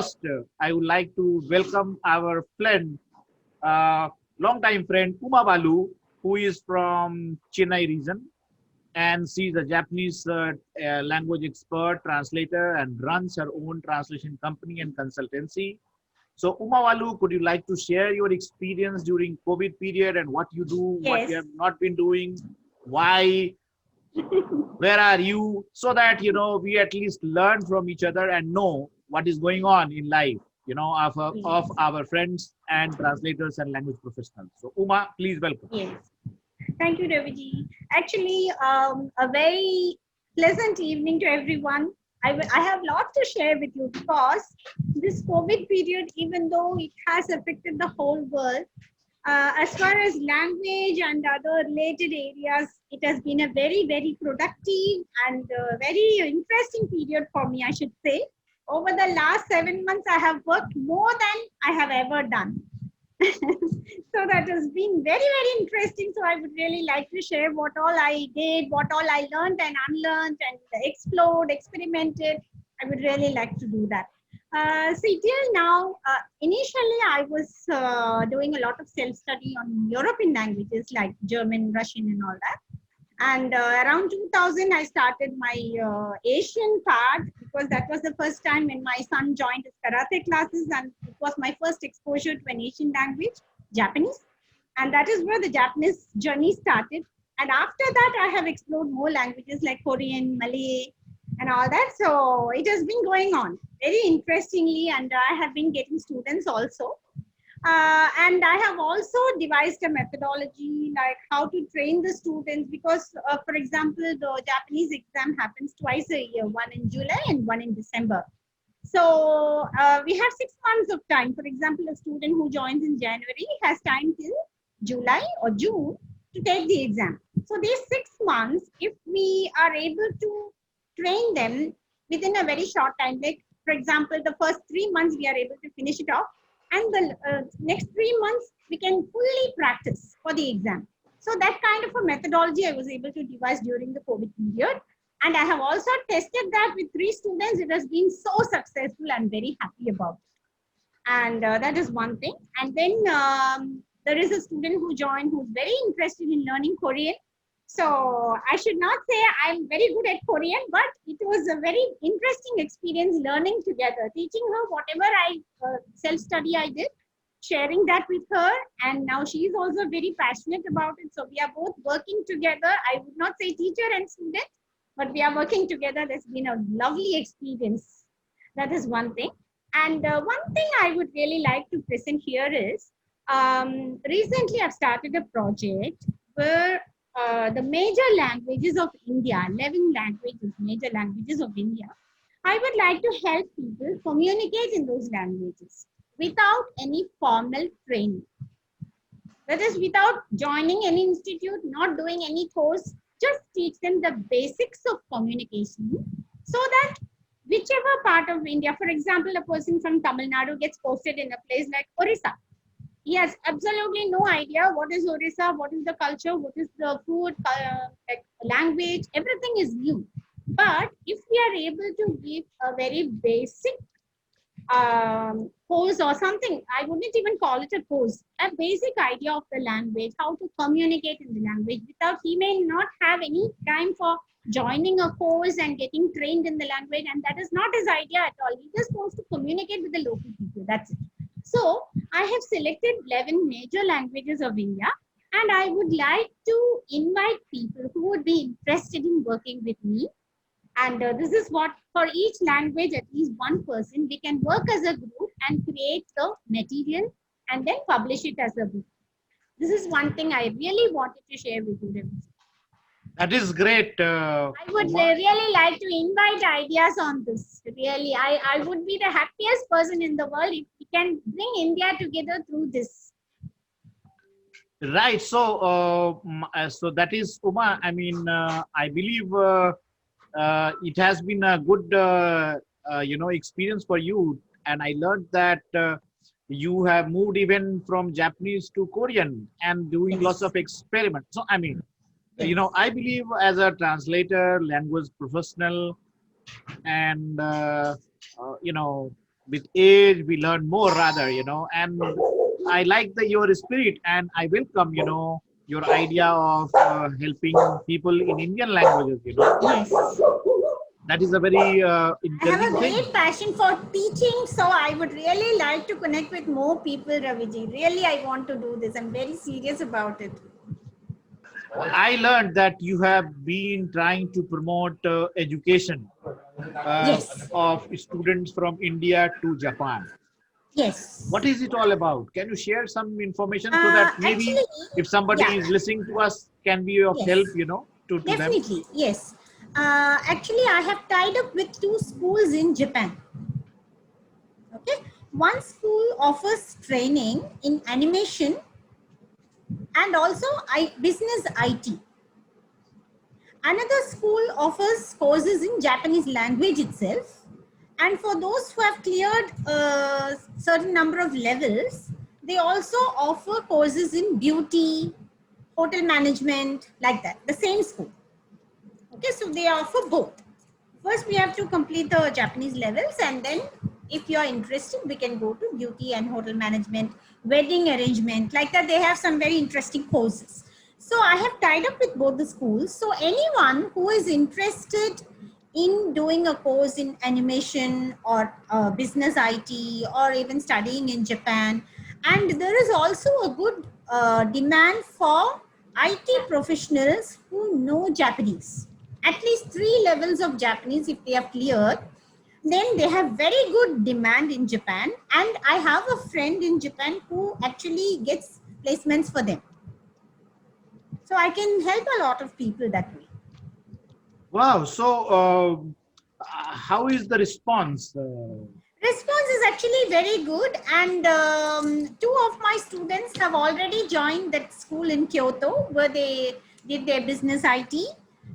first, I would like to welcome our friend, long-time friend Uma Balu, who is from Chennai region, and she's a Japanese language expert, translator, and runs her own translation company and consultancy. So, Uma Balu, could you like to share your experience during COVID period and what you do, what you Yes. have not been doing, why, where are you, so that we at least learn from each other and know what is going on in life, of Yes. our friends and translators and language professionals. So, Uma, please welcome. Yes. Thank you, Raviji. Actually, a very pleasant evening to everyone. I have lots to share with you because this COVID period, even though it has affected the whole world, as far as language and other related areas, it has been a very, very productive and very interesting period for me, I should say. Over the last 7 months, I have worked more than I have ever done. So that has been very, very interesting. So I would really like to share what all I did, what all I learned and unlearned and explored, experimented. I would really like to do that. See, till now, initially I was doing a lot of self-study on European languages like German, Russian and all that. And around 2000, I started my Asian part because that was the first time when my son joined his karate classes, and it was my first exposure to an Asian language, Japanese. And that is where the Japanese journey started. And after that, I have explored more languages like Korean, Malay, and all that. So it has been going on very interestingly, and I have been getting students also. And I have also devised a methodology like how to train the students because, for example, the Japanese exam happens twice a year, one in July and one in December. So we have 6 months of time. For example, a student who joins in January has time till July or June to take the exam. So these 6 months, if we are able to train them within a very short time, like for example, the first 3 months we are able to finish it off, and the next 3 months we can fully practice for the exam. So that kind of a methodology I was able to devise during the COVID period. And I have also tested that with 3 students. It has been so successful. I'm very happy about it. And that is one thing. And then there is a student who joined who's very interested in learning Korean. So I should not say I'm very good at Korean, but it was a very interesting experience learning together, teaching her whatever I self-study I did, sharing that with her. And now she is also very passionate about it. So we are both working together. I would not say teacher and student, but we are working together. There's been a lovely experience. That is one thing. And one thing I would really like to present here is recently I've started a project where the major languages of India, 11 languages, major languages of India, I would like to help people communicate in those languages without any formal training. That is, without joining any institute, not doing any course, just teach them the basics of communication so that whichever part of India, for example, a person from Tamil Nadu gets posted in a place like Orissa. He has absolutely no idea what is Orissa, what is the culture, what is the food, like language, everything is new. But if we are able to give a very basic course or something, I wouldn't even call it a course, a basic idea of the language, how to communicate in the language without he may not have any time for joining a course and getting trained in the language. And that is not his idea at all. He just wants to communicate with the local people. That's it. So I have selected 11 major languages of India, and I would like to invite people who would be interested in working with me. And this is what, for each language, at least one person, we can work as a group and create the material and then publish it as a book. This is one thing I really wanted to share with you. That is great. I would really like to invite ideas on this. Really, I would be the happiest person in the world if we can bring India together through this. Right. So that is Uma. I mean, I believe it has been a good, experience for you. And I learned that you have moved even from Japanese to Korean and doing lots Yes. of experiments. So, I mean, Yes. I believe as a translator, language professional, and, with age we learn more rather, and I like your spirit, and I welcome, your idea of helping people in Indian languages, Yes. that is a very I have a encouraging thing. great passion for teaching, so I would really like to connect with more people, Raviji. Really, I want to do this. I'm very serious about it. I learned that you have been trying to promote education Yes. of students from India to Japan. Yes. What is it all about? Can you share some information so that maybe Actually, if somebody yeah. is listening to us, can be of Yes. help, to them? Definitely, yes. Actually, I have tied up with two schools in Japan. Okay, one school offers training in animation and also business IT. Another school offers courses in Japanese language itself. And for those who have cleared a certain number of levels, they also offer courses in beauty, hotel management, like that, the same school. Okay, so they offer both. First, we have to complete the Japanese levels, and then if you are interested, we can go to beauty and hotel management, wedding arrangement, like that. They have some very interesting courses. So I have tied up with both the schools. So anyone who is interested in doing a course in animation or business IT or even studying in Japan, and there is also a good demand for IT professionals who know Japanese, at least 3 levels of Japanese if they have cleared, then they have very good demand in Japan. And I have a friend in Japan who actually gets placements for them. So I can help a lot of people that way. Wow. So, how is the response? Response is actually very good, and two of my students have already joined that school in Kyoto where they did their business IT.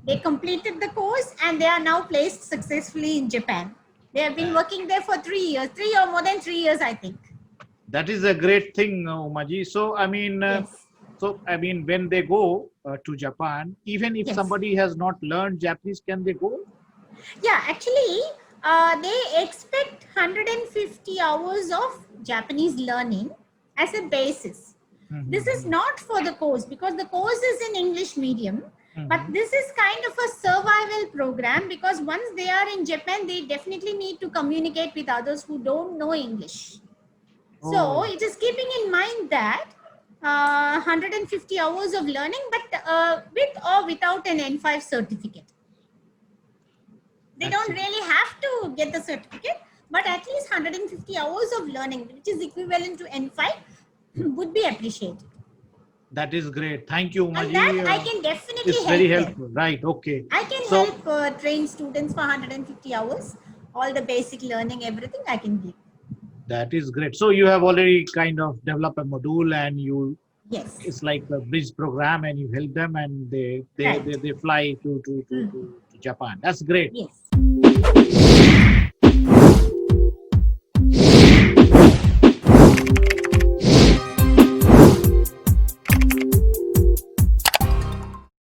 They completed the course and they are now placed successfully in Japan. They have been working there for 3 years, 3 or more than 3 years, I think. That is a great thing, Umaji. So, Yes. when they go to Japan, even if Yes. somebody has not learned Japanese, can they go? Yeah, actually, they expect 150 hours of Japanese learning as a basis. This is not for the course because the course is in English medium, but this is kind of a survival program because once they are in Japan, they definitely need to communicate with others who don't know English. So Oh. it is keeping in mind that 150 hours of learning, but with or without an N5 certificate. They don't really have to get the certificate, but at least 150 hours of learning, which is equivalent to N5, would be appreciated. That is great. Thank you, And Umaji. that I can definitely It's help very them. helpful. Right. Okay. I can So, help train students for 150 hours. All the basic learning, everything I can give. that is great. So you have already kind of developed a module, and Yes. it's like a bridge program, and you help them, and they fly to Japan. That's great. Yes.